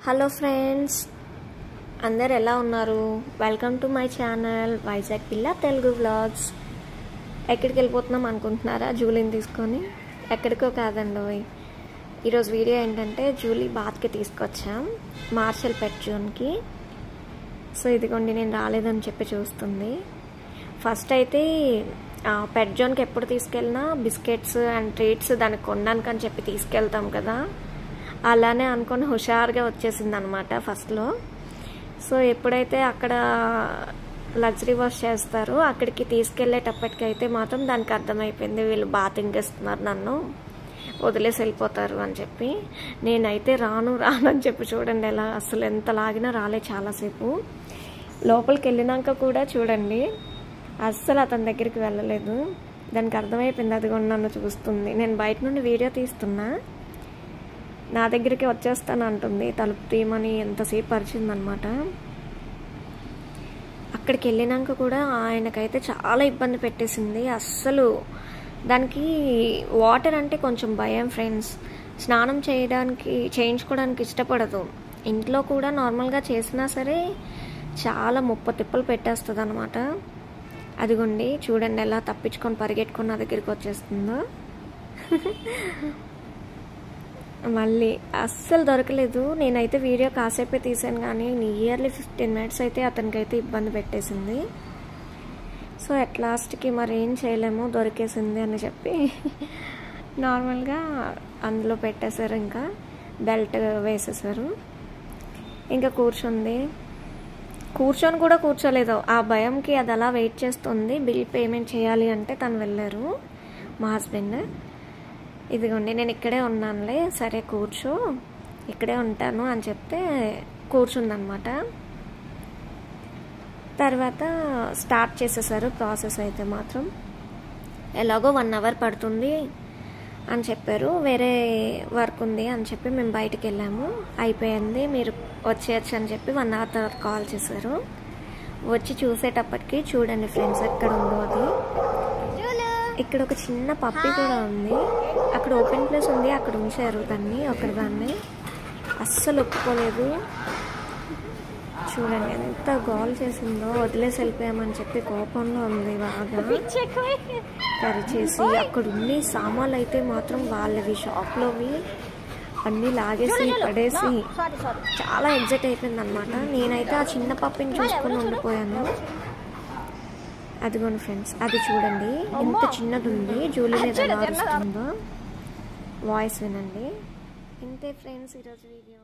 Hello friends, అందరు ఎలా ఉన్నారు? Welcome to my channel Vizag పిల్ల తెలుగు వ్లాగ్స్. ఎక్కడికి వెళ్ళిపోతున్నాం అనుకుంటున్నారా? జూలీని తీసుకొని ఎక్కడికో కాదండి. ఈరోజు వీడియో ఏంటంటే జూలీ బాత్కి తీసుకొచ్చాం, మార్షల్ పెట్ జోన్కి. సో ఇదిగోండి, నేను రాలేదని చెప్పి చూస్తుంది. ఫస్ట్ అయితే పెట్ జోన్కి ఎప్పుడు తీసుకెళ్ళినా బిస్కెట్స్ అండ్ ట్రీట్స్ దానికి కొనడానికి అని చెప్పి తీసుకెళ్తాం కదా, అలానే అనుకొని హుషారుగా వచ్చేసింది అనమాట ఫస్ట్లో. సో ఎప్పుడైతే అక్కడ లగ్జరీ వాష్ చేస్తారో అక్కడికి తీసుకెళ్లేటప్పటికైతే మాత్రం దానికి అర్థమైపోయింది, వీళ్ళు బాతింగ్ ఇస్తున్నారు, నన్ను వదిలేసి వెళ్ళిపోతారు అని చెప్పి. నేనైతే రాను అని చెప్పి చూడండి, ఎలా అసలు ఎంత లాగినా రాలే. చాలాసేపు లోపలికి వెళ్ళినాక కూడా చూడండి, అస్సలు అతని దగ్గరికి వెళ్ళలేదు. దానికి అర్థమైపోయింది, అది కూడా నన్ను చూస్తుంది. నేను బయట నుండి వీడియో తీస్తున్నా, నా దగ్గరికి వచ్చేస్తాను అంటుంది. తలుపు తీయమని ఎంతసేపు పరిచిందనమాట. అక్కడికి వెళ్ళినాక కూడా ఆయనకైతే చాలా ఇబ్బంది పెట్టేసింది. అస్సలు దానికి వాటర్ అంటే కొంచెం భయం ఫ్రెండ్స్. స్నానం చేయించుకోవడానికి ఇష్టపడదు. ఇంట్లో కూడా నార్మల్గా చేసినా సరే చాలా ముప్ప తిప్పలు పెట్టేస్తుంది అనమాట. అదిగోండి చూడండి, ఎలా తప్పించుకొని పరిగెట్టుకొని నా దగ్గరికి వచ్చేస్తుందో. మళ్ళీ అస్సలు దొరకలేదు. నేనైతే వీడియో కాసేపే తీసాను, కానీ నియర్లీ 15 minutes అయితే అతనికైతే ఇబ్బంది పెట్టేసింది. సో అట్ లాస్ట్కి మరి ఏం చేయలేము, దొరికేసింది అని చెప్పి నార్మల్గా అందులో పెట్టేశారు. ఇంకా బెల్ట్ వేసేసారు. ఇంకా కూర్చొని కూడా కూర్చోలేదు. ఆ భయంకి అది అలా వెయిట్ చేస్తుంది. బిల్ పేమెంట్ చేయాలి అంటే తను వెళ్ళారు, మా హస్బెండ్. ఇదిగోండి, నేను ఇక్కడే ఉన్నానులే, సరే కూర్చో, ఇక్కడే ఉంటాను అని చెప్తే కూర్చుందనమాట. తర్వాత స్టార్ట్ చేసేసారు ప్రాసెస్. అయితే మాత్రం ఎలాగో 1 hour పడుతుంది అని చెప్పారు. వేరే వర్క్ ఉంది అని చెప్పి మేము బయటికి వెళ్ళాము. అయిపోయింది, మీరు వచ్చేయచ్చు అని చెప్పి 1 hour తర్వాత కాల్ చేశారు. వచ్చి చూసేటప్పటికి చూడండి ఫ్రెండ్స్, ఎక్కడ ఉందో అది. ఇక్కడ ఒక చిన్న పప్పి కూడా ఉంది. అక్కడ ఓపెన్ ప్లేస్ ఉంది, అక్కడ ఉంచారు దాన్ని, ఒకదాన్ని. అస్సలు ఒప్పుకోలేదు. చూడండి ఎంత గోల్ చేసిందో. వదిలేసి వెళ్ళిపోయామని చెప్పి కోపంలో ఉంది బాగా. కరిచేసి అక్కడ ఉండి సామాన్లు అయితే మాత్రం వాళ్ళవి షాప్లోవి అన్నీ లాగేసి పడేసి చాలా ఎగ్జైట్ అయిపోయింది అనమాట. నేనైతే ఆ చిన్న పప్పిని చూసుకొని ఉండిపోయాను. అదిగోండి ఫ్రెండ్స్, అది చూడండి ఎంత చిన్నది ఉంది. జూలీ మీద ఎలా అరుస్తుందో వాయిస్ వినండి. ఇంతే ఫ్రెండ్స్ ఈరోజు వీడియో.